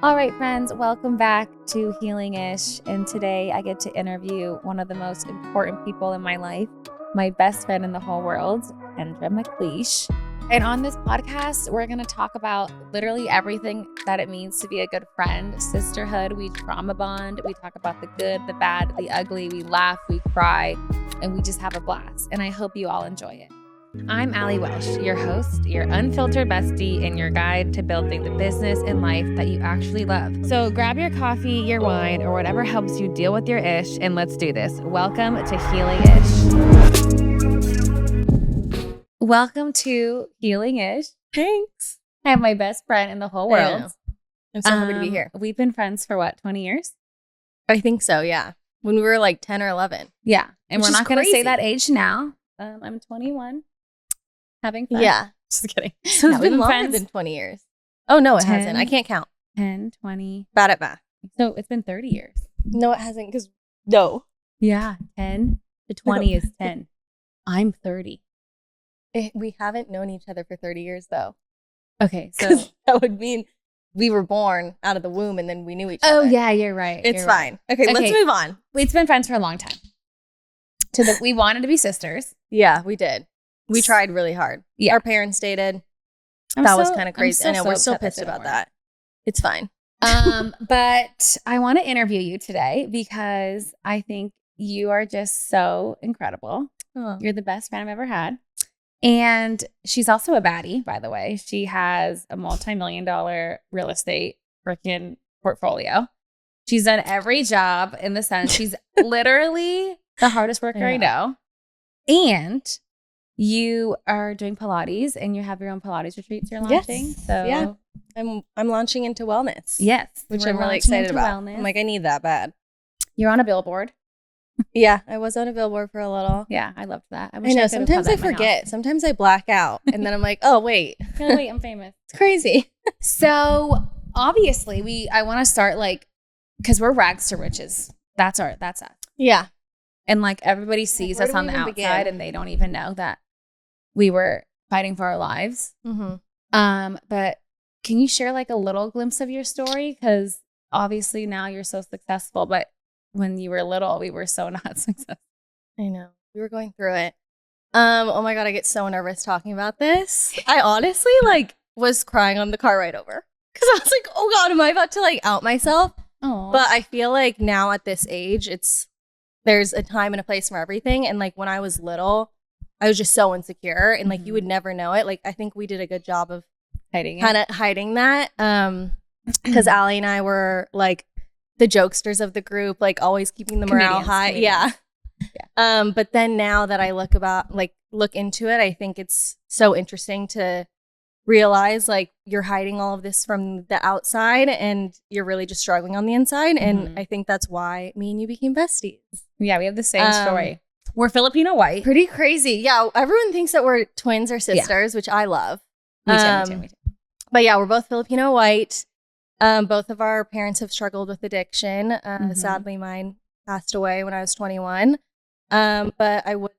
All right, friends, welcome back to Healing-ish. And today I get to interview one of the most important people in my life, my best friend in the whole world, Kendra McLeish. And on this podcast, we're going to talk about literally everything that it means to be a good friend, sisterhood. We trauma bond. We talk about the good, the bad, the ugly. We laugh, we cry, and we just have a blast. And I hope you all enjoy it. I'm Allie Welsh, your host, your unfiltered bestie, and your guide to building the business and life that you actually love. So grab your coffee, your wine, or whatever helps you deal with your ish, and let's do this. Welcome to Healing-ish. Welcome to Healing-ish. Thanks. I have my best friend in the whole world. I'm so happy to be here. We've been friends for what, 20 years? I think so, yeah. When we were like 10 or 11. Yeah. And Which we're is not going to say crazy. that age now. I'm 21. Having fun. Yeah. Just kidding. So No, it's we've been longer friends than 20 years. Oh, no, it 10. hasn't. I can't count. 10, 20. Bad at math. So it's been 30 years. No, it hasn't because, no. Yeah. 10 to 20 is 10. I'm 30. We haven't known each other for 30 years, though. Okay. So. 'Cause that would mean we were born out of the womb and then we knew each other. Oh, yeah, you're right. It's You're fine. right. Okay, let's move on. We've been friends for a long time. We wanted to be sisters. Yeah, we did. We tried really hard. Yeah. Our parents dated. I'm That was so- kind I'm of crazy. so, I know. so We're still upset pissed didn't about work. that. It's fine. But I want to interview you today because I think you are just so incredible. Oh. You're the best friend I've ever had. And she's also a baddie, by the way. She has a multi-million-dollar real estate freaking portfolio. She's done every job in the sense she's literally the hardest worker I know. And you are doing Pilates and you have your own Pilates retreats you're launching. Yes. So Yeah. I'm launching into wellness. yes, Which we're I'm really launching excited into about. wellness. I'm like, I need that bad. You're on a billboard. Yeah, I was on a billboard for a little. Yeah, I loved that. I wish know. could have had Sometimes I that in my house. forget. Sometimes I black out. And then I'm like, oh, wait. You're like, wait, I'm famous. It's crazy. So obviously I want to start because we're rags to riches. That's us. Yeah. And like everybody sees where us do on we the even outside begin? and they don't even know that we were fighting for our lives. Mm-hmm. But can you share like a little glimpse of your story? Because obviously now you're so successful, but when you were little, we were so not successful. I know. We were going through it. Oh my God, I get so nervous talking about this. I honestly was crying on the car ride over. Because I was like, oh God, am I about to out myself? Oh, But I feel like now at this age, there's a time and a place for everything. And when I was little, I was just so insecure and you would never know it. I think we did a good job of hiding kind of hiding that. Because Allie and I were the jokesters of the group, always keeping the morale high. Comedians. Yeah. But then now that I look into it, I think it's so interesting to realize you're hiding all of this from the outside and you're really just struggling on the inside. And I think that's why me and you became besties. Yeah, we have the same story. We're Filipino white. Pretty crazy. Yeah. Everyone thinks that we're twins or sisters, which I love. Me too. But yeah, we're both Filipino white. Both of our parents have struggled with addiction. Sadly, mine passed away when I was 21. But I would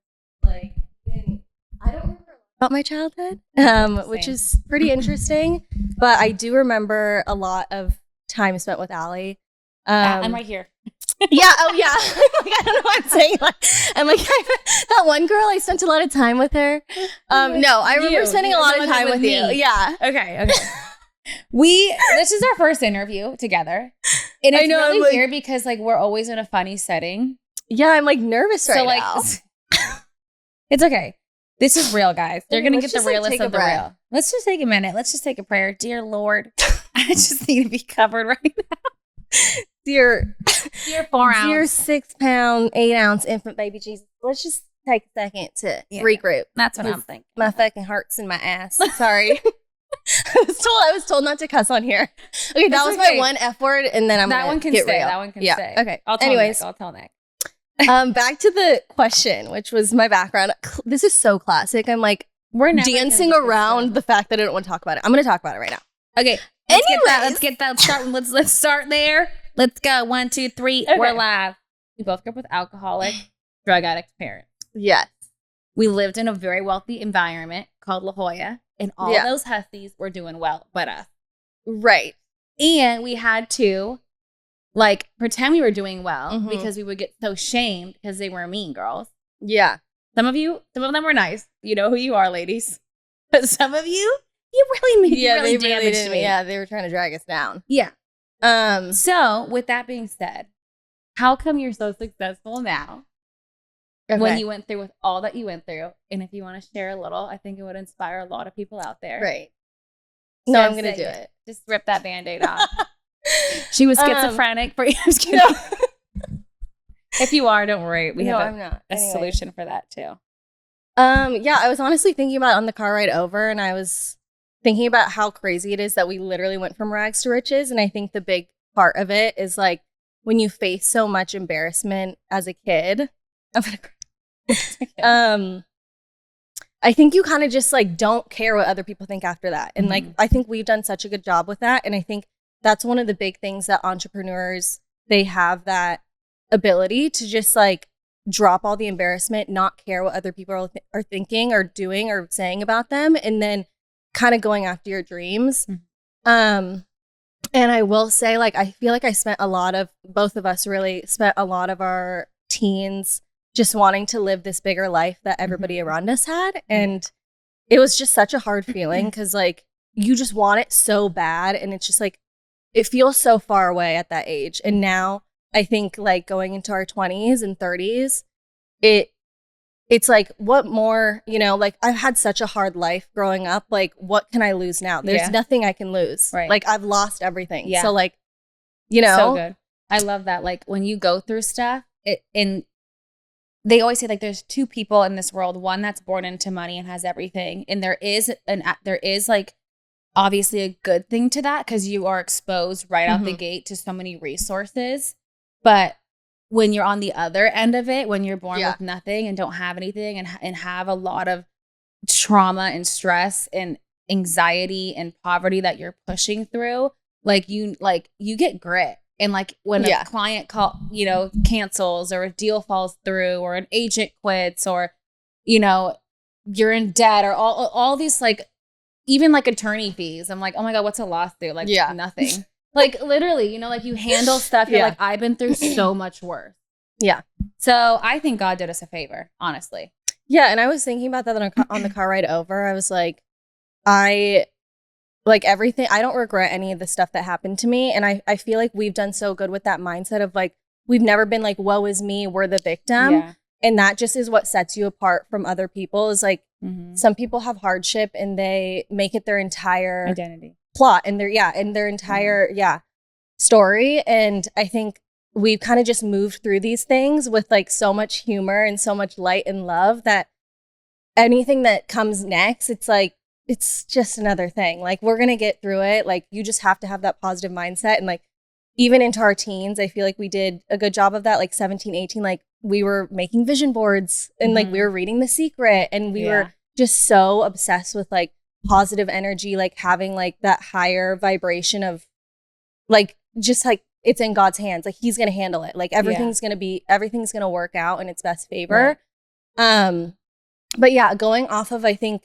I don't remember about my childhood, which is pretty interesting. But I do remember a lot of time spent with Allie. I'm right here. Yeah. Oh, yeah. I don't know what I'm saying. I'm that one girl, I spent a lot of time with her. No, I remember spending a lot of time with you. Yeah. Okay. This is our first interview together. And it's really weird because we're always in a funny setting. Yeah, I'm nervous right now. It's okay. This is real, guys. They're going to get the realest of the breath. real. Let's just take a minute. Let's just take a prayer. Dear Lord, I just need to be covered right now. Dear 4 ounce. Dear 6 pound, 8 ounce infant baby Jesus. Let's just take a second to regroup. That's what I'm thinking. My fucking heart's in my ass. Sorry. I was told not to cuss on here. Okay, that was my one F word, and then that one can get stay. real. That one can yeah. stay. Okay. I'll tell Nick. Back to the question, which was my background. This is so classic. I'm we're never dancing around the fact that I don't want to talk about it. I'm going to talk about it right now. Okay. Let's get that start. Let's start there. Let's go. 1, 2, 3. Okay. We're live. We both grew up with alcoholic, drug addict parents. Yes. We lived in a very wealthy environment called La Jolla, and all those hussies were doing well but us. Right. And we had to like pretend we were doing well because we would get so shamed because they were mean girls. Yeah. Some of them were nice. You know who you are, ladies. But some of you really made really damaged me. Yeah, they were trying to drag us down. Yeah. So with that being said, how come you're so successful now? Okay. When you went through with all that you went through, and if you want to share a little, I think it would inspire a lot of people out there. Right. No, I'm gonna do it. Just rip that Band-Aid off. She was schizophrenic. For you. I'm just kidding. No. If you are, don't worry. We have a solution for that too. Yeah, I was honestly thinking about it on the car ride over, and I was thinking about how crazy it is that we literally went from rags to riches. And I think the big part of it is like when you face so much embarrassment as a kid. I'm gonna cry. I think you kind of just like don't care what other people think after that. And like I think we've done such a good job with that. And I think that's one of the big things that entrepreneurs, they have that ability to just like drop all the embarrassment, not care what other people are thinking or doing or saying about them, and then kind of going after your dreams. And I will say, like, I feel like both of us really spent a lot of our teens just wanting to live this bigger life that everybody around us had. And it was just such a hard feeling because like you just want it so bad. And it's just like, it feels so far away at that age. And now I think like going into our 20s and 30s, it's like, what more, you know, like I've had such a hard life growing up. Like, what can I lose now? There's nothing I can lose. Right. Like I've lost everything. Yeah. So like, you know. So good. I love that. Like when you go through stuff, they always say like there's two people in this world, one that's born into money and has everything. And there is like obviously a good thing to that because you are exposed right out the gate to so many resources. But when you're on the other end of it, when you're born with nothing and don't have anything and have a lot of trauma and stress and anxiety and poverty that you're pushing through, you get grit. And like when a client cancels or a deal falls through or an agent quits or, you know, you're in debt or all these like, even like attorney fees. I'm like, oh my God, what's a lawsuit? Like nothing. Like literally, you know, like you handle stuff. You're like, I've been through so much worse. Yeah. So I think God did us a favor, honestly. Yeah. And I was thinking about that on the car ride over. I was like, everything, I don't regret any of the stuff that happened to me. And I feel like we've done so good with that mindset of like, we've never been like, woe is me, we're the victim. Yeah. And that just is what sets you apart from other people is like, some people have hardship and they make it their entire identity plot and their entire story. And I think we've kind of just moved through these things with like so much humor and so much light and love that anything that comes next, it's like, it's just another thing. Like we're going to get through it. Like you just have to have that positive mindset. And like, even into our teens, I feel like we did a good job of that. Like 17, 18, like we were making vision boards and like we were reading The Secret and we were just so obsessed with like positive energy, like having like that higher vibration of like, just like it's in God's hands. Like he's going to handle it. Like everything's going to work out in its best favor. Right. But yeah, going off of, I think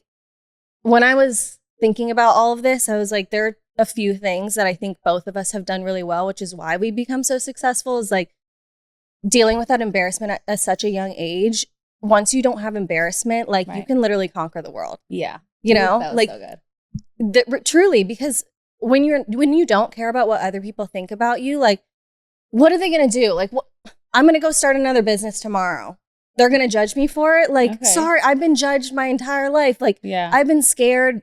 when I was thinking about all of this, I was like, there are a few things that I think both of us have done really well, which is why we become so successful, is like dealing with that embarrassment at such a young age. Once you don't have embarrassment, like you can literally conquer the world. Yeah. You know, like so truly, because when you don't care about what other people think about you, like, what are they going to do? Like, I'm going to go start another business tomorrow. They're going to judge me for it. Like, sorry, I've been judged my entire life. Like, I've been scared.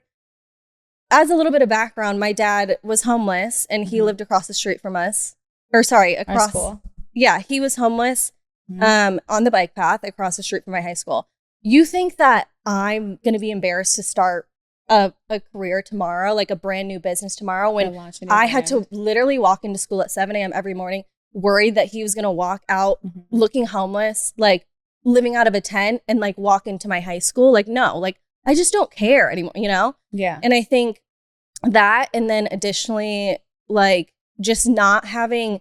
As a little bit of background, my dad was homeless and he lived across the street from us. Across school. Yeah, he was homeless on the bike path across the street from my high school. You think that I'm going to be embarrassed to start a career tomorrow, like a brand new business tomorrow, when I had to literally walk into school at 7 a.m. every morning, worried that he was going to walk out looking homeless, like living out of a tent and like walk into my high school? Like, no, like I just don't care anymore, you know? Yeah. And I think that, and then additionally, like just not having,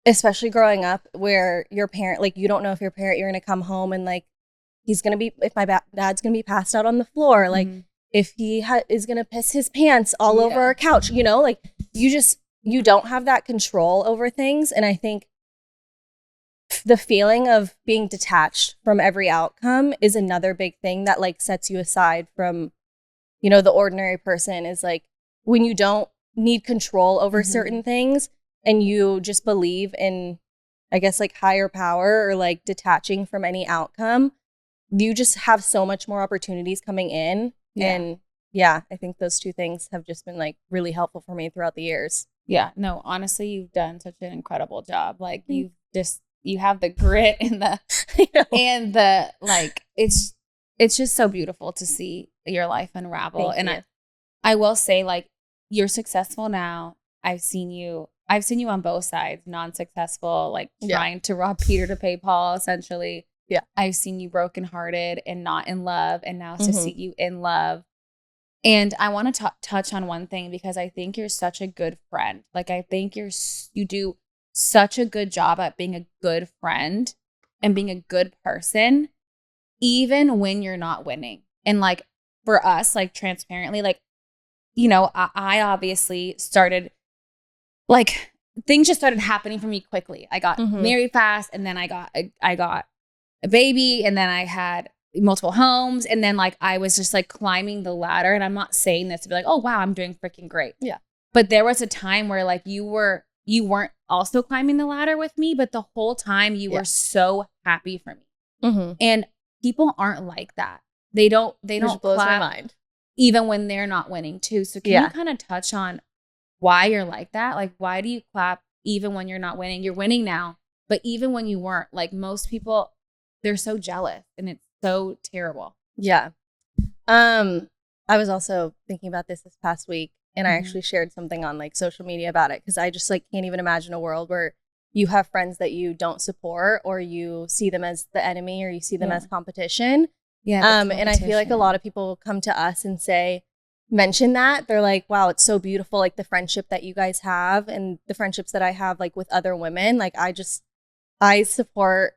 especially growing up where your parent, like you don't know if your parent, you're going to come home and like, if my dad's going to be passed out on the floor, like if he is going to piss his pants all over our couch, you know, like you don't have that control over things. And I think the feeling of being detached from every outcome is another big thing that like sets you aside from, you know, the ordinary person. Is like when you don't need control over certain things and you just believe in, I guess, like higher power or like detaching from any outcome, you just have so much more opportunities coming in. And yeah, I think those two things have just been like really helpful for me throughout the years. Yeah, no, honestly, you've done such an incredible job. Like you have the grit and the and the like it's just so beautiful to see your life unravel. Thank and you. I will say, like, you're successful now. I've seen you on both sides, non-successful, like trying to rob Peter to pay Paul, essentially. Yeah. I've seen you brokenhearted and not in love, and now to see you in love. And I want to touch on one thing, because I think you're such a good friend. Like, I think you do such a good job at being a good friend and being a good person, even when you're not winning. And like, for us, like, transparently, like, you know, I obviously started, like, things just started happening for me quickly. I got married fast, and then I got a baby, and then I had multiple homes, and then like I was just like climbing the ladder. And I'm not saying this to be like, oh wow, I'm doing freaking great. Yeah. But there was a time where like you weren't also climbing the ladder with me, but the whole time you were so happy for me. And people aren't like that. They don't Which blows clap my mind. even when they're not winning too. So can you kind of touch on why you're like that? Like, why do you clap even when you're not winning? You're winning now, but even when you weren't, like, most people, they're so jealous, and it's so terrible. Yeah. I was also thinking about this past week, and I actually shared something on like social media about it, because I just like can't even imagine a world where you have friends that you don't support, or you see them as the enemy, or you see them as competition. Yeah. And I feel like a lot of people come to us and mention that. They're like, wow, it's so beautiful, like the friendship that you guys have and the friendships that I have like with other women. Like I support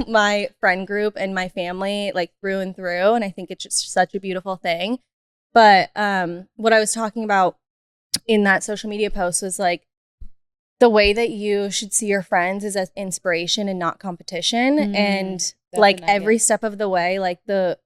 my friend group and my family like through and through, and I think it's just such a beautiful thing. But what I was talking about in that social media post was like, the way that you should see your friends is as inspiration and not competition. And like every step of the way, like the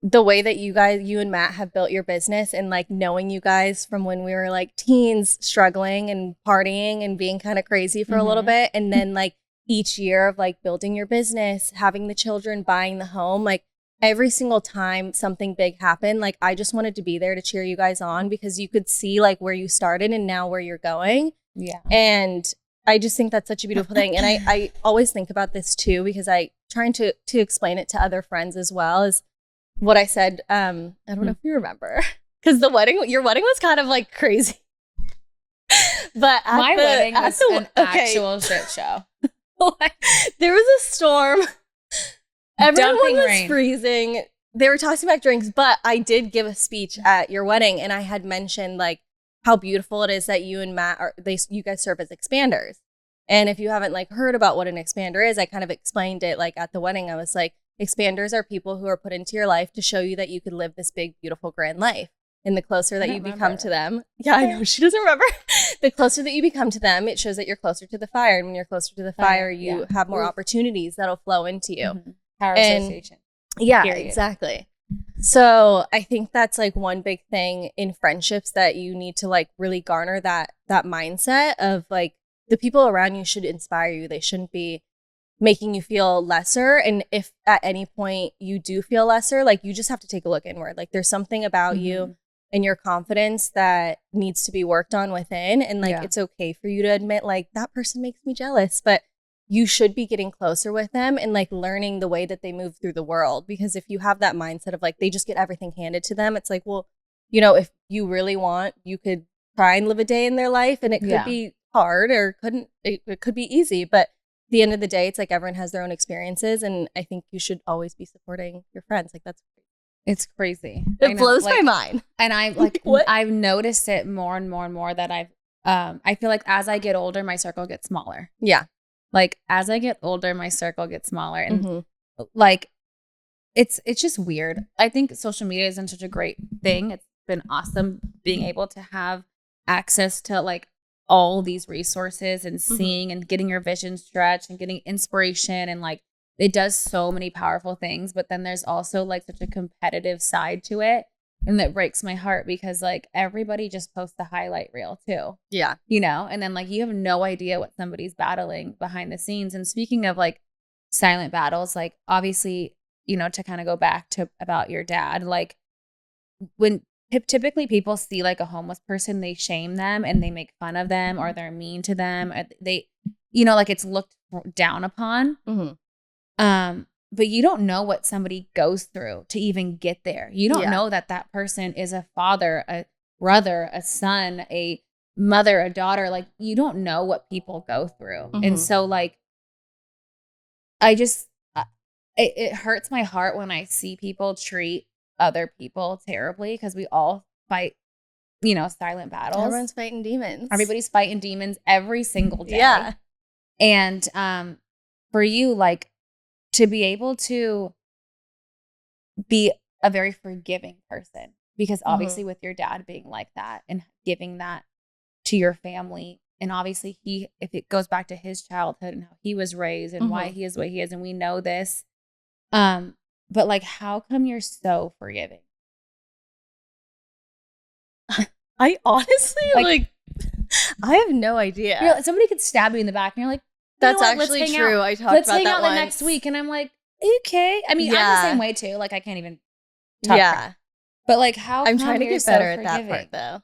way that you and Matt have built your business, and like knowing you guys from when we were like teens, struggling and partying and being kind of crazy for a little bit, and then like each year of like building your business, having the children, buying the home, like every single time something big happened, like I just wanted to be there to cheer you guys on, because you could see like where you started and now where you're going. Yeah. And I just think that's such a beautiful thing. And I always think about this too, because I trying to explain it to other friends as well, is what I said. I don't know if you remember, because your wedding was kind of like crazy. But my wedding was an actual shit show. There was a storm. Everyone was freezing. They were tossing back drinks, but I did give a speech at your wedding, and I had mentioned like how beautiful it is that you and Matt you guys serve as expanders. And if you haven't like heard about what an expander is, I kind of explained it like at the wedding. I was like, expanders are people who are put into your life to show you that you could live this big, beautiful, grand life. And the closer that you become to them, I know she doesn't remember. The closer that you become to them, it shows that you're closer to the fire. And when you're closer to the fire, you have more opportunities that'll flow into you. Power association. Yeah, period. Exactly. So I think that's like one big thing in friendships, that you need to like really garner that mindset of like the people around you should inspire you. They shouldn't be making you feel lesser. And if at any point you do feel lesser, like you just have to take a look inward. Like there's something about you and your confidence that needs to be worked on within. And like, it's okay for you to admit like that person makes me jealous, but you should be getting closer with them and like learning the way that they move through the world. Because if you have that mindset of like, they just get everything handed to them, it's like, well, you know, if you really want, you could try and live a day in their life, and it could be hard, or it could be easy. But at the end of the day, it's like everyone has their own experiences. And I think you should always be supporting your friends. Like it's crazy. It blows my mind. And I like, I've noticed it more and more and more that I feel like as I get older, my circle gets smaller. Yeah. Like as I get older, my circle gets smaller, and like, it's just weird. I think social media isn't such a great thing. It's been awesome being able to have access to like all these resources and seeing and getting your vision stretched and getting inspiration, and like it does so many powerful things. But then there's also like such a competitive side to it. And that breaks my heart because like everybody just posts the highlight reel too. Yeah. You know, and then like you have no idea what somebody's battling behind the scenes. And speaking of like silent battles, like obviously, you know, to kind of go back to about your dad, like when typically people see like a homeless person, they shame them and they make fun of them or they're mean to them. Or they, you know, like it's looked down upon. But you don't know what somebody goes through to even get there. You don't know that that person is a father, a brother, a son, a mother, a daughter. Like you don't know what people go through. And so like, I just, it hurts my heart when I see people treat other people terribly because we all fight, you know, silent battles. Everyone's fighting demons. Everybody's fighting demons every single day. Yeah. And for you, like, to be able to be a very forgiving person, because obviously with your dad being like that and giving that to your family, and obviously if it goes back to his childhood and how he was raised and why he is what he is, and we know this, but like, how come you're so forgiving? I honestly like I have no idea. You're like, somebody could stab you in the back and you're like, that's actually true. I talked about that Let's hang out once. the next week. And I'm like, okay. I mean, I'm the same way too. Like I can't even talk. Yeah. But like how I'm trying to get better at that part though.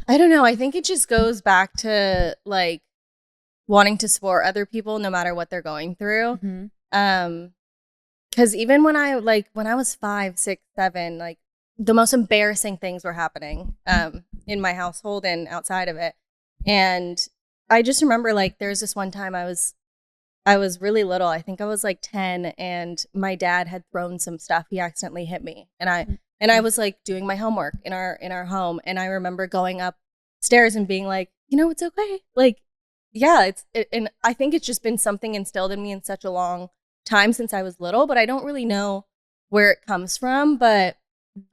I don't know. I think it just goes back to like wanting to support other people no matter what they're going through. Because even when I was 5, 6, 7, like the most embarrassing things were happening in my household and outside of it. And I just remember like there's this one time I was really little. I think I was like 10, and my dad had thrown some stuff. He accidentally hit me, and I was like doing my homework in our home, and I remember going upstairs and being like, you know, it's okay. Like, yeah, and I think it's just been something instilled in me in such a long time since I was little, but I don't really know where it comes from. But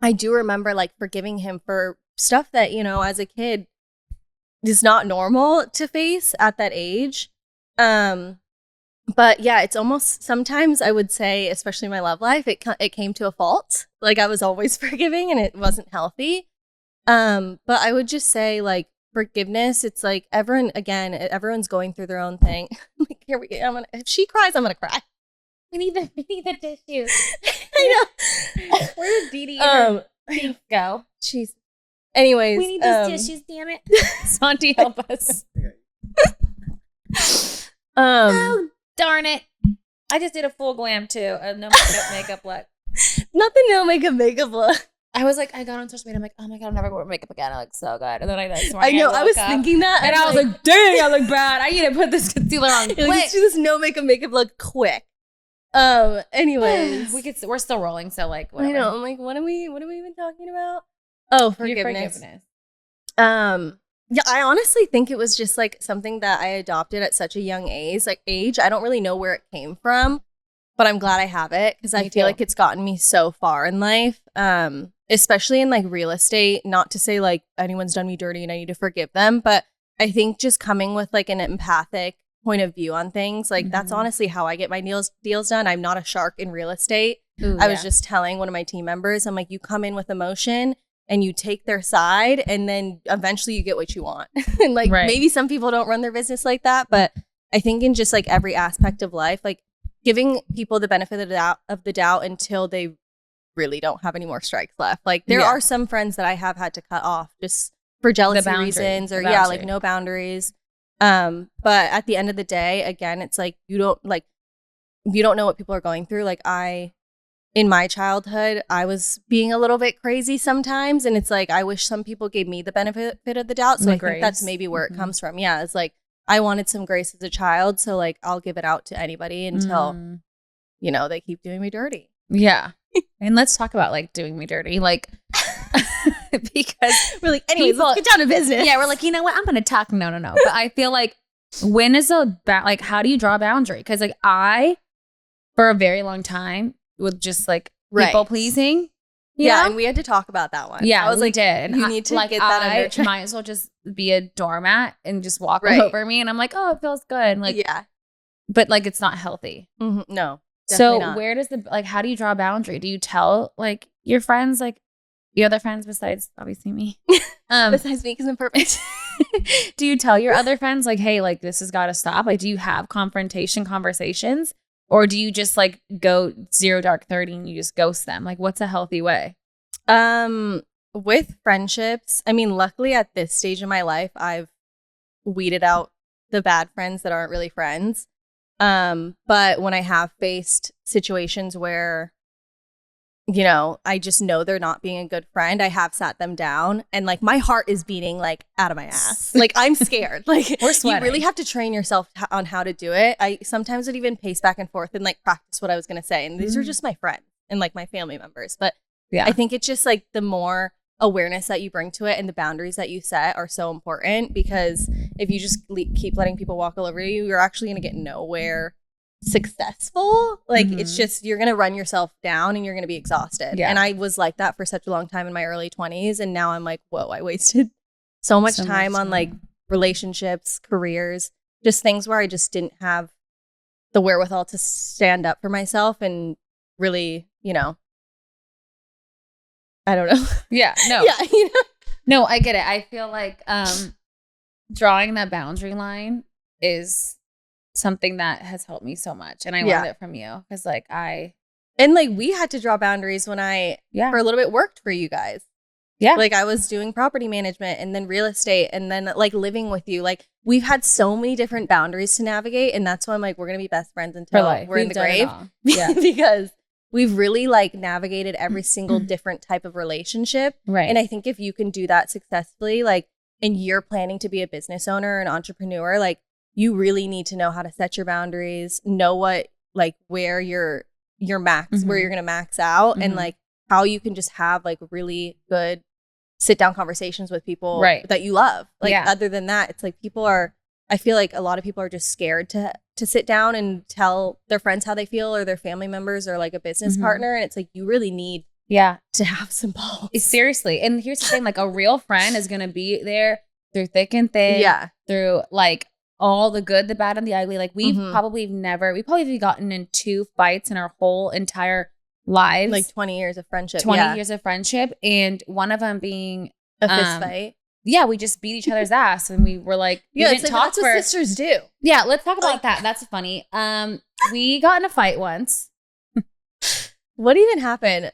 I do remember like forgiving him for stuff that, you know, as a kid is not normal to face at that age. But yeah, it's almost sometimes I would say, especially in my love life, it came to a fault. Like I was always forgiving and it wasn't healthy. But I would just say like forgiveness, it's like everyone's going through their own thing. Like here we go. If she cries, I'm gonna cry. We need the tissues. I know. Where did Dee Dee and her things go? Jeez. Anyways, we need those tissues, damn it. Santi, help us. Oh, darn it. I just did a full glam too. A no makeup look. Not the no makeup look. I was like, I got on social media. I'm like, oh my God, I'm never going to wear makeup again. I look so good. And then I know, I was thinking that. And I was like, dang, I look bad. I need to put this concealer on quick. Let's do this no makeup look quick. Anyways. We're still rolling, so like, whatever. I know. I'm like, what are we even talking about? Oh, forgiveness. Yeah, I honestly think it was just like something that I adopted at such a young age. I don't really know where it came from, but I'm glad I have it because I feel like it's gotten me so far in life. Especially in like real estate. Not to say like anyone's done me dirty and I need to forgive them, but I think just coming with like an empathic point of view on things, like that's honestly how I get my deals done. I'm not a shark in real estate. I was just telling one of my team members, I'm like, you come in with emotion and you take their side, and then eventually you get what you want. And like maybe some people don't run their business like that, but I think in just like every aspect of life, like giving people the benefit of the doubt until they really don't have any more strikes left. Like there are some friends that I have had to cut off just for jealousy reasons or like no boundaries. But at the end of the day, again, it's like you don't know what people are going through. Like in my childhood, I was being a little bit crazy sometimes, and it's like I wish some people gave me the benefit of the doubt. So I think that's maybe where it comes from. Yeah, it's like I wanted some grace as a child, so like I'll give it out to anybody until you know they keep doing me dirty. Yeah. And let's talk about like doing me dirty, like because we're like, anyways, let's get down to business. Yeah, we're like, you know what? I'm gonna talk. No. But I feel like when is like how do you draw a boundary? Because like I, for a very long time, with just like people pleasing, Yeah, know? and we had to talk about that one. Yeah, I was we like, did. And you need to get that under check. might as well just be a doormat and just walk all Right. over me. And I'm like, oh, it feels good. And like, Yeah. but like, it's not healthy. No. So not. where does how do you draw a boundary? Do you tell like your friends, like your other friends besides obviously me? Besides me, because I'm perfect. Do you tell your other friends like, hey, like this has got to stop? Like, do you have confrontation conversations? Or do you just like go 0 dark 30 and you just ghost them? Like, what's a healthy way? With friendships, I mean, luckily at this stage in my life, I've weeded out the bad friends that aren't really friends. But when I have faced situations where, you know, I just know they're not being a good friend, I have sat them down and like my heart is beating like out of my ass. Like I'm scared. Like We're sweating. You really have to train yourself on how to do it. I sometimes would even pace back and forth and like practice what I was going to say. And these are just my friends and like my family members. But yeah, I think it's just like the more awareness that you bring to it and the boundaries that you set are so important, because if you just keep letting people walk all over you, you're actually going to get nowhere successful. Like it's just, you're going to run yourself down and you're going to be exhausted. And I was like that for such a long time in my early 20s. And now I'm like, whoa, I wasted so much time on like relationships, careers, just things where I just didn't have the wherewithal to stand up for myself and really, you know, I don't know. Yeah, no. Yeah, you know? No, I get it. I feel like drawing that boundary line is something that has helped me so much. And I learned it from you because like and like we had to draw boundaries when I for a little bit worked for you guys. Yeah. Like I was doing property management and then real estate and then like living with you. Like we've had so many different boundaries to navigate. And that's why I'm like, we're going to be best friends until we're in the grave. Yeah. Because we've really like navigated every single different type of relationship. Right. And I think if you can do that successfully, like, and you're planning to be a business owner, an entrepreneur, like you really need to know how to set your boundaries, know what, like where your max, where you're going to max out and like how you can just have like really good sit down conversations with people that you love. Like other than that, it's like I feel like a lot of people are just scared to sit down and tell their friends how they feel or their family members or like a business partner. And it's like, you really need to have some balls. Seriously. And here's the thing, like a real friend is going to be there through thick and thin, through like all the good, the bad, and the ugly. Like we've probably gotten in 2 fights in our whole entire lives. Like 20 years of friendship. 20 years of friendship. And one of them being a fist fight. Yeah, we just beat each other's ass and we were like, we didn't talk that's what sisters do. Yeah, let's talk about that. That's funny. We got in a fight once. What even happened?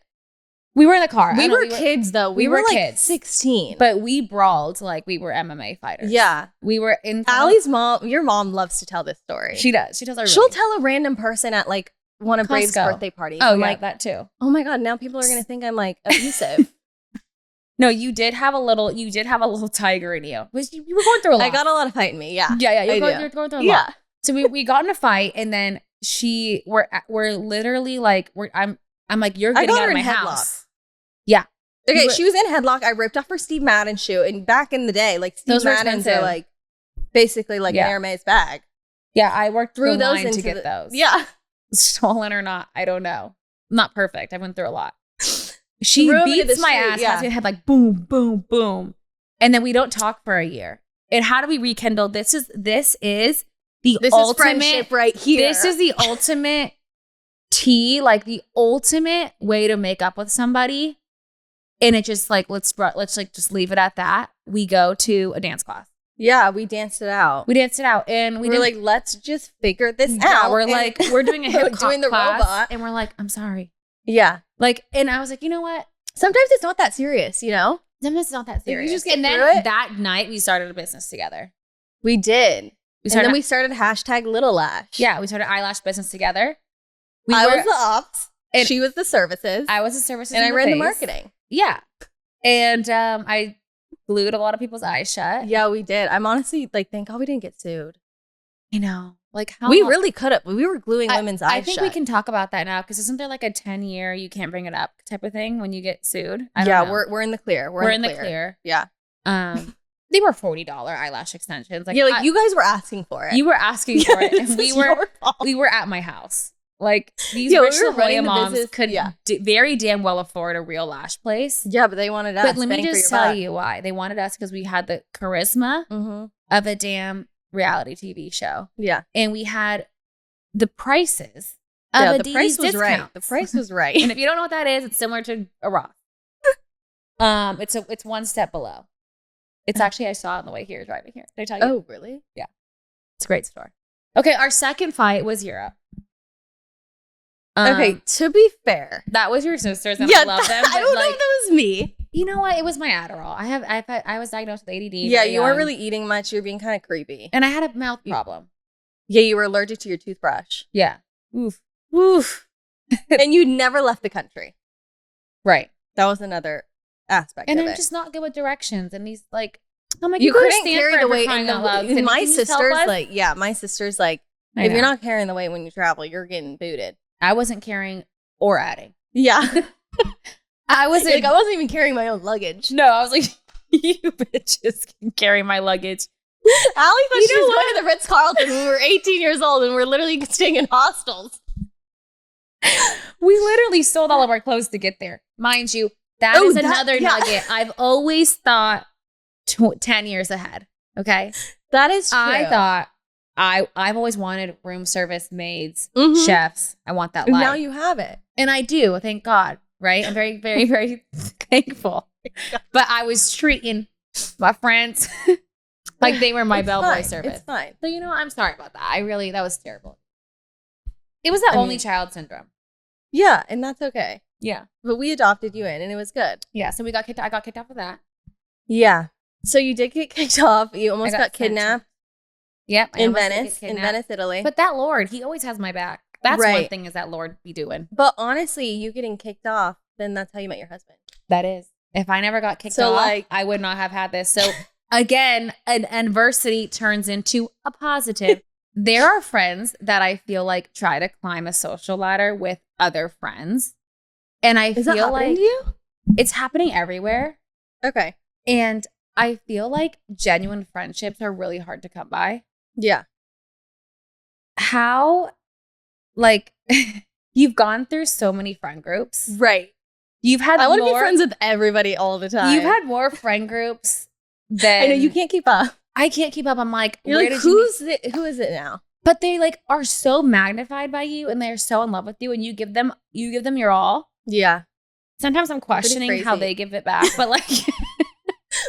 We were in the car. We were kids though. We were like kids. 16. But we brawled like we were MMA fighters. Yeah. We were in Allie's mom, your mom loves to tell this story. She does. She tells everybody. She'll tell a random person at like one of Brave's birthday parties. Oh, I'm yeah, like that too. Oh my God, now people are going to think I'm like abusive. No, you did have a little tiger in you. You were going through a lot. I got a lot of fight in me. Yeah. Yeah. You're going through a lot. So we got in a fight and then we're literally like, I'm like, you're getting out of my house. Yeah. Okay. She was in headlock. I ripped off her Steve Madden shoe. And back in the day, like Steve Maddens are like basically like an Hermes bag. Yeah. I worked through those to get those. Yeah. Stolen or not, I don't know. I'm not perfect. I went through a lot. She beats my ass. Yeah. Has head like boom, boom, boom, and then we don't talk for a year. And how do we rekindle? This is the ultimate friendship right here. This is the ultimate like the ultimate way to make up with somebody. And it just like let's like just leave it at that. We go to a dance class. Yeah, we danced it out. And we were like, let's just figure this out. Yeah, we're doing a hip hop doing the class, robot, and we're like, I'm sorry. Yeah. Like, and I was like, you know what? Sometimes it's not that serious, you know? Sometimes it's not that serious. You just get and through then it. That night we started a business together. We did. And then we started #Little Lash. Yeah, we started eyelash business together. I was the ops. She was the services. I was the services. And I ran the marketing. Yeah. And I glued a lot of people's eyes shut. Yeah, we did. I'm honestly like, thank God we didn't get sued. I know. Like how we really could have. We were gluing women's eyes shut. I think we can talk about that now because isn't there like a 10-year you can't bring it up type of thing when you get sued? I don't know. We're in the clear. We're in the clear. Yeah. They were $40 eyelash extensions. Like, you guys were asking for it. You were asking for it, and we were at my house. Like these Yeah, rich we were La Jolla running the moms business- could yeah. very damn well afford a real lash place. Yeah, but they wanted us. But let me bang for just your tell buck. you why. They wanted us because we had the charisma Mm-hmm. of a damn reality TV show. Yeah. And we had the prices of Yeah, a the price was right. discount. The price was right. And if you don't know what that is, it's similar to a Roth. It's one step below. It's actually, I saw it on the way here, driving here. Did I tell you? Oh, really? It's a great store. Okay, our second fight was Europe. Okay, to be fair. That was your sisters, and I love them. I don't know if that was me. You know what? It was my Adderall. I was diagnosed with ADD. Yeah, very you weren't young, really eating much. You were being kind of creepy. and I had a mouth problem. Yeah, you were allergic to your toothbrush. Yeah. Oof. Oof. And you never left the country. Right. That was another aspect And of I'm it. just not good with directions. And these like, I'm like, You go to couldn't carry Stanford the for weight. crying And out loud. Cindy, my can you just help sister's us? like, yeah, my sister's like, I if you're know. not carrying the weight when you travel, you're getting booted. I wasn't carrying or adding. Yeah. I wasn't. Like, I wasn't even carrying my own luggage. No, I was like, you bitches can carry my luggage. Allie thought You she know was what? going to the Ritz-Carlton when we were 18 years old and we're literally staying in hostels. We literally sold all of our clothes to get there. Mind you, that is another nugget. I've always thought 10 years ahead. Okay. That is true. I thought I've always wanted room service maids, Mhm. chefs. I want that And life. now you have it. And I do, thank God. Right? I'm very, very, very thankful. But I was treating my friends like they were my It's bellboy fine. service. It's fine. So, I'm sorry about that. That was terrible. It was that I only mean- child syndrome. Yeah, and that's okay. Yeah. But we adopted you in and it was good. Yeah. So I got kicked out for that. Yeah. So you did get kicked off. You almost got got sent to- kidnapped Yep. I in almost did get Venice, kidnapped. Italy. But that Lord, he always has my back. That's one Right. thing is that Lord be doing. But honestly, you getting kicked off, then that's how you met your husband. That is. If I never got kicked So, off, like- I would not have had this. So again, an adversity turns into a positive. There are friends that I feel like try to climb a social ladder with other friends. And I Is that feel happening like to you? it's happening everywhere. Okay. And I feel like genuine friendships are really hard to come by. Yeah. How, like, you've gone through so many friend groups. Right. You've had I want to be more- friends with everybody all the time. You've had more friend groups than I know you can't keep up. I can't keep up. I'm like, You're where like, did you who is it now? But they like are so magnified by you and they're so in love with you and you give them your all. Yeah. Sometimes I'm questioning how crazy. they give it back, but like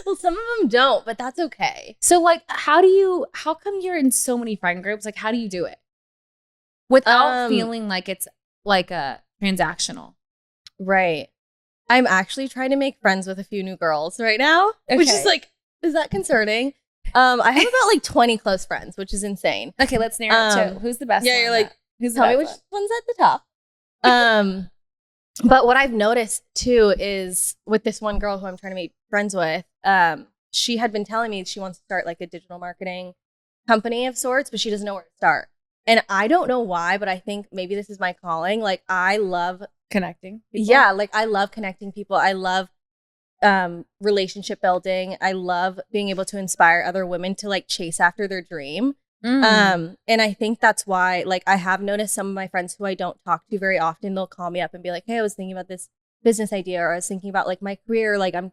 Well, some of them don't, but that's okay. so like how come you're in so many friend groups? Like how do you do it? Without feeling like it's like a transactional. Right. I'm actually trying to make friends with a few new girls right now, which is Okay. like, is that concerning? I have about like 20 close friends, which is insane. Okay, let's narrow it to who's the best Yeah, one you're of like, that? Who's the Tell me best which one? one's at the top. But what I've noticed too is with this one girl who I'm trying to make friends with, she had been telling me she wants to start like a digital marketing company of sorts, but she doesn't know where to start. And I don't know why, but I think maybe this is my calling. Like I love Connecting people? Yeah, like I love connecting people. I love relationship building. I love being able to inspire other women to like chase after their dream. Mm. And I think that's why like I have noticed some of my friends who I don't talk to very often, they'll call me up and be like, "Hey, I was thinking about this business idea, or I was thinking about like my career. Like I'm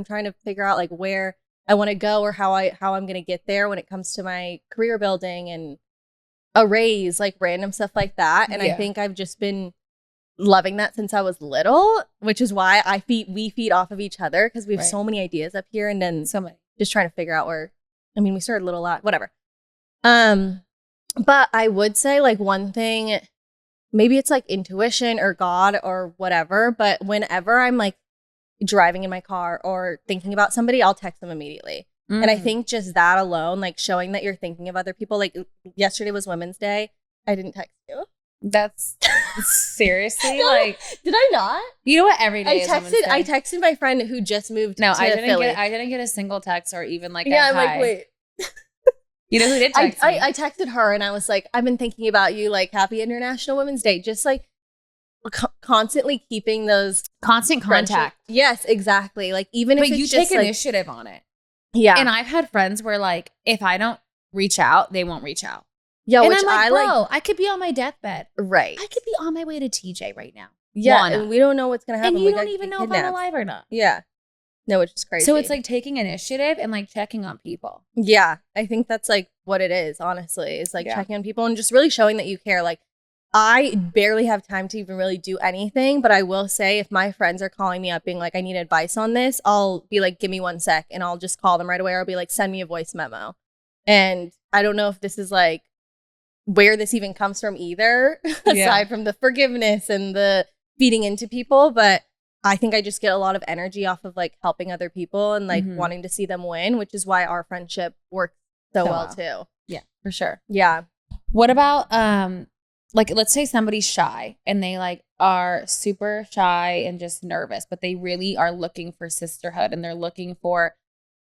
trying to figure out like where I want to go or how I'm going to get there when it comes to my career building and a raise, like random stuff like that." And Yeah. I think I've just been loving that since I was little, which is why we feed off of each other because we have Right. so many ideas up here, and then So many. just trying to figure out where. I mean, we started little lot, whatever. But I would say like one thing, maybe it's like intuition or God or whatever. But whenever I'm like driving in my car or thinking about somebody, I'll text them immediately. And I Mm. think just that alone, like showing that you're thinking of other people. Like yesterday was Women's Day. I didn't text you. That's seriously like Did I not? you know what every day is Women's Day. I texted my friend who just moved No, to I didn't Philly. I didn't get a single text or even like Yeah, a I'm hi. like, wait. You know who did text me? I texted her and I was like, I've been thinking about you, like, happy International Women's Day. Just like constantly keeping those Constant contact. friendships. Yes, exactly. Like, even But if it's you just take like, initiative on it. yeah. And I've had friends where like if I don't reach out, they won't reach out. Yeah, And which I'm like, I bro, I could be on my deathbed. Right. I could be on my way to TJ right now. Yeah, Wanna. and we don't know what's gonna happen. And you We don't could even get know if I'm kidnapped. alive or not. Yeah. No, which is crazy. So it's like taking initiative and like checking on people. Yeah, I think that's like what it is, honestly, is like Yeah. checking on people and just really showing that you care. Like, I barely have time to even really do anything, but I will say if my friends are calling me up being like, I need advice on this, I'll be like, give me 1 sec, and I'll just call them right away, or I'll be like, send me a voice memo. And I don't know if this is like where this even comes from either, aside from the forgiveness and the feeding into people, but I think I just get a lot of energy off of like helping other people and like wanting to see them win, which is why our friendship works so well too. Yeah, for sure. Yeah. What about like let's say somebody's shy and they like are super shy and just nervous, but they really are looking for sisterhood and they're looking for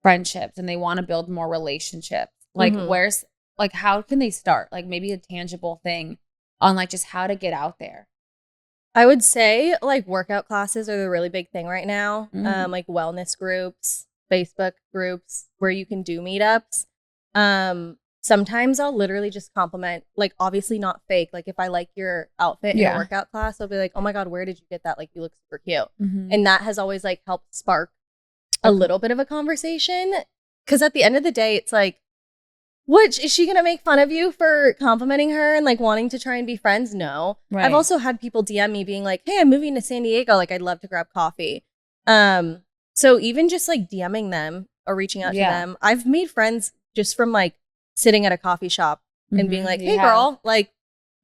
friendships and they want to build more relationships. Like where's like how can they start? Like maybe a tangible thing on like just how to get out there. I would say like workout classes are the really big thing right now. Like wellness groups, Facebook groups where you can do meetups. Sometimes I'll literally just compliment, like obviously not fake. Like if I like your outfit in a workout class, I'll be like, oh my God, where did you get that? Like you look super cute. And that has always like helped spark a little bit of a conversation. Cause at the end of the day, it's like, what, is she going to make fun of you for complimenting her and like wanting to try and be friends? No. Right. I've also had people DM me being like, hey, I'm moving to San Diego. Like, I'd love to grab coffee. So even just like DMing them or reaching out to them, I've made friends just from like sitting at a coffee shop and being like, hey girl, like,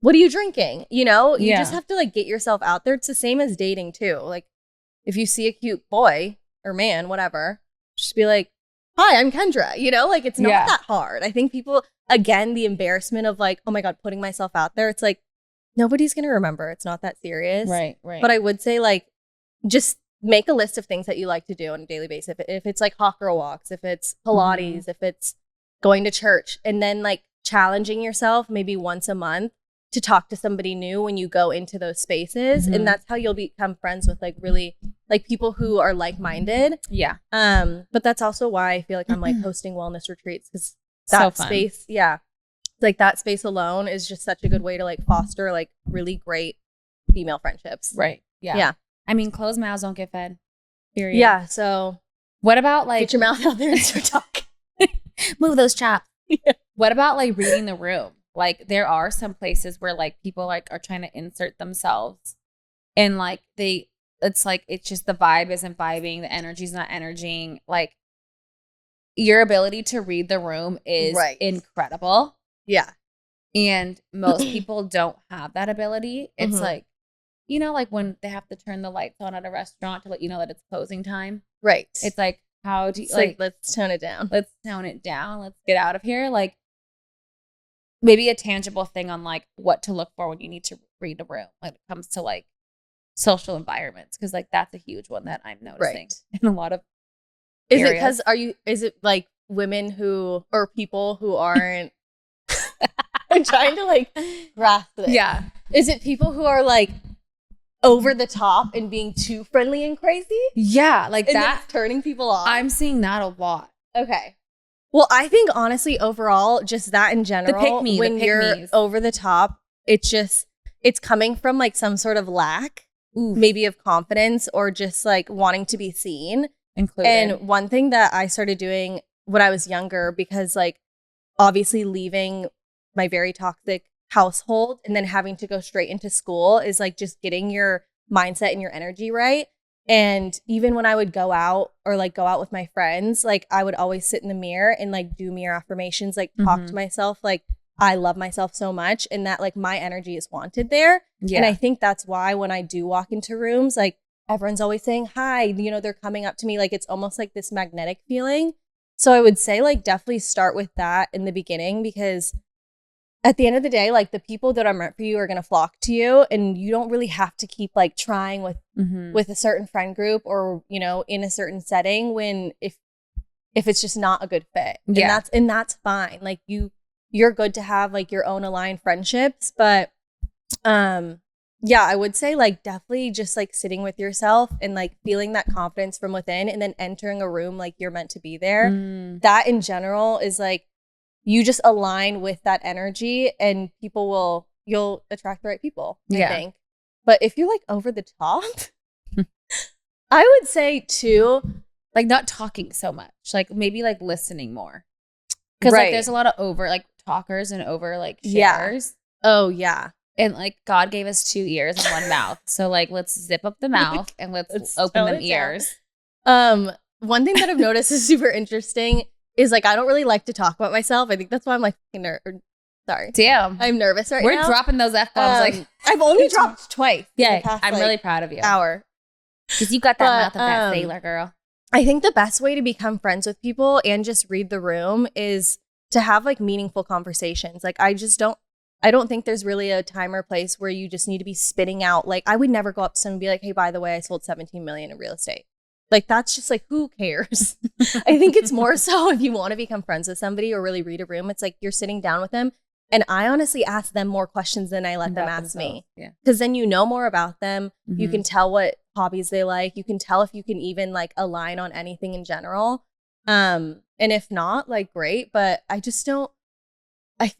what are you drinking? You know, you just have to like get yourself out there. It's the same as dating too. Like if you see a cute boy or man, whatever, just be like, hi, I'm Kendra. You know, like it's not that hard. I think people, again, the embarrassment of like, oh my God, putting myself out there. It's like, nobody's going to remember. It's not that serious. Right. But I would say like, just make a list of things that you like to do on a daily basis. If it's like hot girl walks, if it's Pilates, if it's going to church, and then like challenging yourself maybe once a month to talk to somebody new when you go into those spaces. And that's how you'll become friends with like really like people who are like-minded. Yeah. But that's also why I feel like I'm like hosting wellness retreats because that space, like that space alone is just such a good way to like foster like really great female friendships. Right. Yeah. I mean, closed mouths don't get fed. Period. Yeah. So what about like get your mouth out there and start talking. Move those chops. What about like reading the room? Like there are some places where like people like are trying to insert themselves and like it's like it's just the vibe isn't vibing, the energy's not energying. Like your ability to read the room is incredible. Yeah. And most people don't have that ability. It's like, you know, like when they have to turn the lights on at a restaurant to let you know that it's closing time. Right. It's like, how do you like let's tone it down. Let's tone it down. Let's get out of here. Like maybe a tangible thing on like what to look for when you need to read a room when it comes to like social environments. Cause like that's a huge one that I'm noticing in a lot of areas. Is it like women who or people who aren't I'm trying to like grasp this. Yeah. Is it people who are like over the top and being too friendly and crazy? Yeah. Like and that's turning people off. I'm seeing that a lot. Okay. Well, I think honestly, overall, just that in general, when you're over the top, it's coming from like some sort of lack, maybe of confidence or just like wanting to be seen. Included. And one thing that I started doing when I was younger, because like obviously leaving my very toxic household and then having to go straight into school is like just getting your mindset and your energy right. And even when I would go out or like go out with my friends, like I would always sit in the mirror and like do mirror affirmations, like talk to myself, like I love myself so much and that like my energy is wanted there. Yeah. And I think that's why when I do walk into rooms, like everyone's always saying hi, you know, they're coming up to me, like it's almost like this magnetic feeling. So I would say like definitely start with that in the beginning, because at the end of the day, like the people that are meant for you are going to flock to you, and you don't really have to keep like trying with a certain friend group or, you know, in a certain setting when if it's just not a good fit. Yeah. And that's fine. Like you're good to have like your own aligned friendships, but yeah, I would say like definitely just like sitting with yourself and like feeling that confidence from within and then entering a room like you're meant to be there. That in general is like you just align with that energy and you'll attract the right people, I think. But if you're like over the top, I would say too, like not talking so much, like maybe like listening more. Because like there's a lot of over like talkers and over like shares. Oh yeah. And like God gave us 2 ears and 1 mouth. So like let's zip up the mouth and let's open them ears. One thing that I've noticed is super interesting is like I don't really like to talk about myself. I think that's why I'm like sorry. Damn. I'm nervous right now. We're dropping those F-bombs like I've only dropped twice. Yeah, I'm really proud of you. Hour. Because you got that mouth of that sailor girl. I think the best way to become friends with people and just read the room is to have like meaningful conversations. Like I don't think there's really a time or place where you just need to be spitting out. Like I would never go up to someone and be like, hey, by the way, I sold 17 million in real estate. Like that's just like, who cares? I think it's more so if you want to become friends with somebody or really read a room, it's like you're sitting down with them. And I honestly ask them more questions than I let them ask me. Because then you know more about them. Mm-hmm. You can tell what hobbies they like. You can tell if you can even like align on anything in general. And if not, like great. But I feel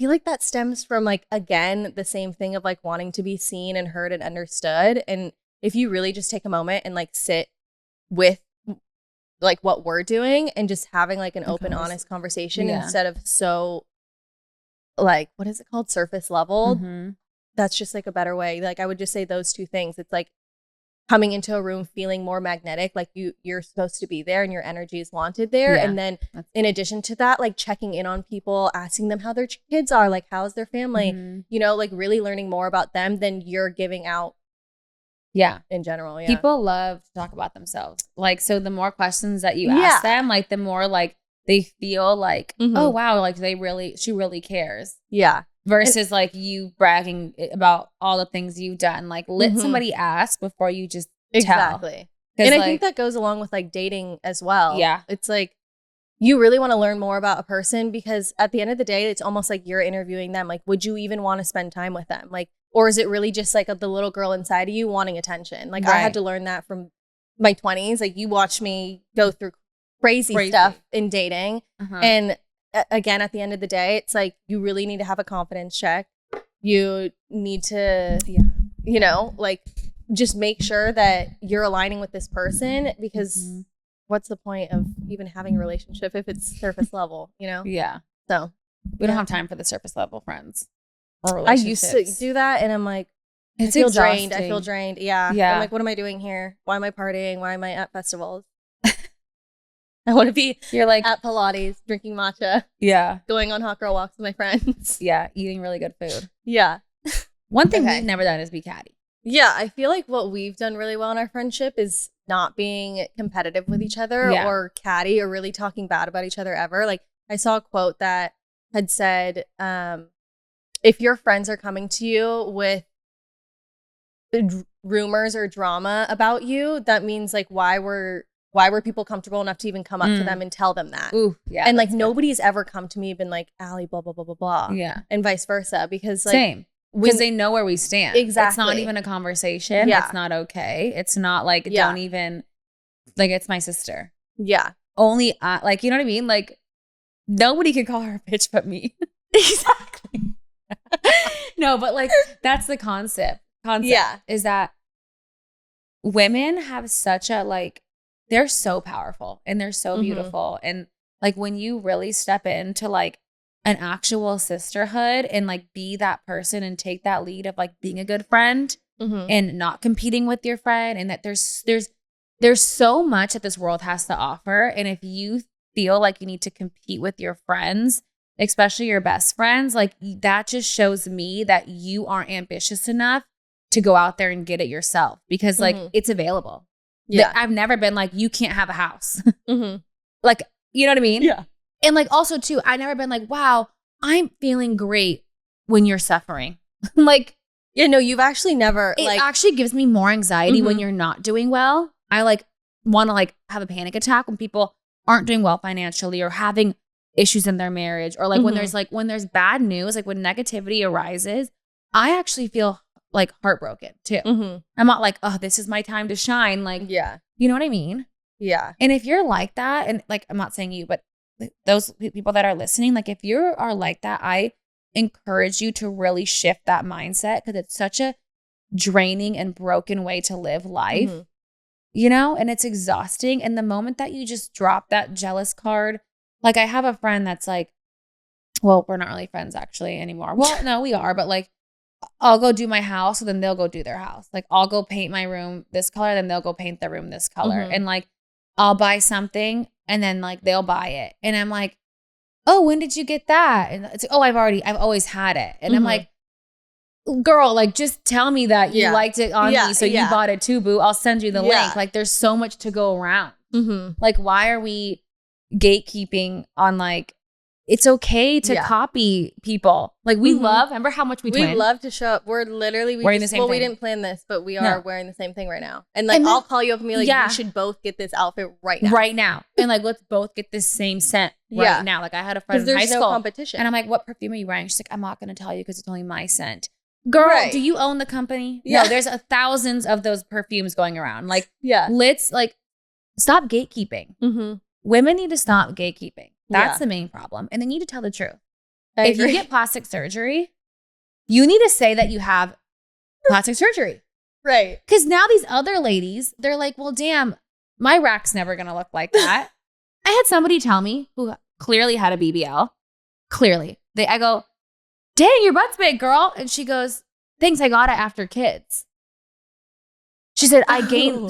like that stems from like, again, the same thing of like wanting to be seen and heard and understood. And if you really just take a moment and like sit with like what we're doing and just having like an open, honest conversation instead of so like, what is it called? Surface level. Mm-hmm. That's just like a better way. Like I would just say those two things. It's like coming into a room feeling more magnetic, like you're supposed to be there and your energy is wanted there. And then in addition to that, like checking in on people, asking them how their kids are, like how's their family, you know, like really learning more about them than you're giving out. Yeah. In general. Yeah. People love to talk about themselves. Like, so the more questions that you ask them, like the more like they feel like, oh wow, like she really cares. Yeah. Versus like you bragging about all the things you've done. Like let somebody ask before you just tell. And I think that goes along with like dating as well. Yeah. It's like you really want to learn more about a person because at the end of the day, it's almost like you're interviewing them. Like, would you even want to spend time with them? Like, or is it really just like the little girl inside of you wanting attention? Like I had to learn that from my 20s. Like you watch me go through crazy stuff in dating. And again, at the end of the day, it's like you really need to have a confidence check. You need to, you know, like just make sure that you're aligning with this person because what's the point of even having a relationship if it's surface level, you know? Yeah. So we don't have time for the surface level friends. I used to do that and I'm like, I feel drained. Yeah. I'm like, what am I doing here? Why am I partying? Why am I at festivals? I want to be at Pilates, drinking matcha. Yeah. Going on hot girl walks with my friends. Yeah. Eating really good food. Yeah. One thing we've never done is be catty. Yeah. I feel like what we've done really well in our friendship is not being competitive with each other or catty or really talking bad about each other ever. Like I saw a quote that had said, if your friends are coming to you with rumors or drama about you, that means like why were people comfortable enough to even come up to them and tell them that? Ooh, yeah. And like nobody's ever come to me and been like, Allie, blah, blah, blah, blah, blah. Yeah. And vice versa. Because like same. Because they know where we stand. Exactly. It's not even a conversation. Yeah. It's not okay. It's not like don't even like it's my sister. Yeah. Only like you know what I mean? Like nobody can call her a bitch but me. Exactly. No, but like that's the concept. Is that women have such a like they're so powerful and they're so beautiful. And like when you really step into like an actual sisterhood and like be that person and take that lead of like being a good friend and not competing with your friend and that there's so much that this world has to offer. And if you feel like you need to compete with your friends, especially your best friends, like that just shows me that you aren't ambitious enough to go out there and get it yourself because like it's available. Yeah. I've never been like, you can't have a house. Like, you know what I mean? Yeah. And like also too, I've never been like, wow, I'm feeling great when you're suffering. Like, yeah, no, you've actually never. It actually gives me more anxiety when you're not doing well. I like want to like have a panic attack when people aren't doing well financially or having issues in their marriage or like when there's bad news, like when negativity arises, I actually feel like heartbroken too. I'm not like, oh, this is my time to shine. Like, you know what I mean? Yeah. And if you're like that, and like, I'm not saying you, but those people that are listening, like if you are like that, I encourage you to really shift that mindset because it's such a draining and broken way to live life, you know, and it's exhausting. And the moment that you just drop that jealous card, like I have a friend that's like, well, we're not really friends actually anymore. Well, no, we are, but like I'll go do my house, so then they'll go do their house. Like I'll go paint my room this color, then they'll go paint their room this color. And like I'll buy something and then like they'll buy it. And I'm like, oh, when did you get that? And it's like, oh, I've always had it. And I'm like, girl, like just tell me that you liked it on me, so you bought it too, boo. I'll send you the link. Like there's so much to go around. Like why are we gatekeeping on like, it's okay to copy people. Like we love, remember how much we love to show up. We're literally wearing the same thing. We didn't plan this, but we are wearing the same thing right now. And like I'll call you up and be like, we should both get this outfit right now. Right now. And like let's both get this same scent right now. Like I had a friend in high school. There's no competition. And I'm like, what perfume are you wearing? She's like, I'm not gonna tell you because it's only my scent. Girl, do you own the company? No, there's thousands of those perfumes going around. Like, let's like stop gatekeeping. Women need to stop gatekeeping. That's the main problem. And they need to tell the truth. If you get plastic surgery, you need to say that you have plastic surgery. Right. Because now these other ladies, they're like, well, damn, my rack's never going to look like that. I had somebody tell me who clearly had a BBL. Clearly. I go, dang, your butt's big, girl. And she goes, thanks, I got it after kids. She said,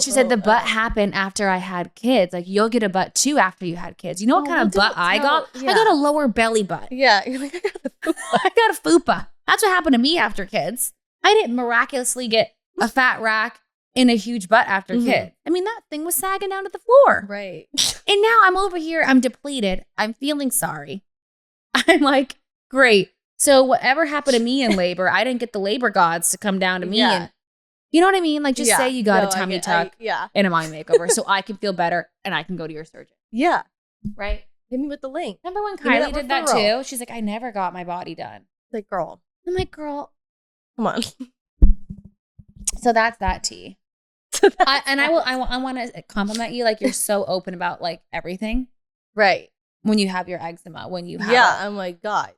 she said, the butt happened after I had kids. Like, you'll get a butt too after you had kids. You know what kind of butt I got? I got a lower belly butt. Yeah. You're like, I got a fupa. That's what happened to me after kids. I didn't miraculously get a fat rack and a huge butt after kids. I mean, that thing was sagging down to the floor. Right. And now I'm over here. I'm depleted. I'm feeling sorry. I'm like, great. So whatever happened to me in labor, I didn't get the labor gods to come down to me and you know what I mean? Like, just say you got a tummy tuck and a mind makeover so I can feel better and I can go to your surgeon. Yeah. Right? Hit me with the link. Remember when Kylie did that too? She's like, I never got my body done. Like, girl. I'm like, girl. Come on. So that's that tea. I want to compliment you. Like, you're so open about like everything. Right. When you have your eczema, when you have I'm like, God,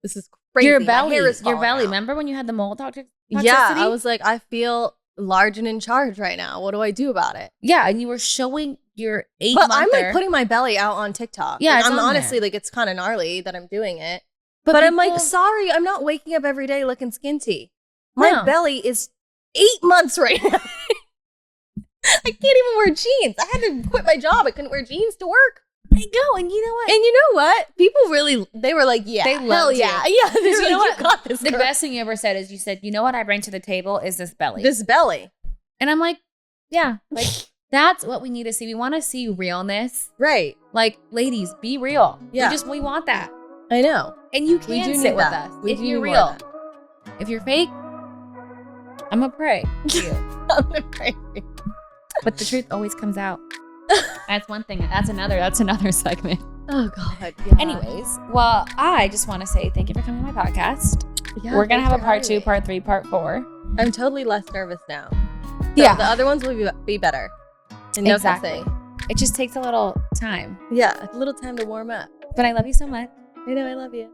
this is crazy. Your belly. Remember when you had the mold toxicity? Yeah, I was like, I feel large and in charge right now. What do I do about it? Yeah, and you were showing your 8 But I'm like putting my belly out on TikTok. Yeah, like, I'm honestly like, it's kind of gnarly that I'm doing it. But I'm like, sorry, I'm not waking up every day looking skinty. My belly is 8 months right now. I can't even wear jeans. I had to quit my job. I couldn't wear jeans to work. I know, and you know what? And you know what? People really, they were like, yeah, they loved you. Yeah, you know what? You got this, the best thing you ever said is you said, you know what I bring to the table is this belly. This belly. And I'm like, yeah, like that's what we need to see. We want to see realness. Right. Like, ladies, be real. Yeah. We want that. I know. And you can sit with us if you're real. If you're fake, I'm going to pray for you. I'm going to pray for you. But the truth always comes out. That's one thing. That's another segment. Oh God. Yeah. Anyways, well, I just want to say thank you for coming on my podcast. Yeah, we're gonna have a part 2, part 3, part 4. I'm totally less nervous now. The other ones will be better. And exactly. It just takes a little time. Yeah, a little time to warm up. But I love you so much. I know I love you.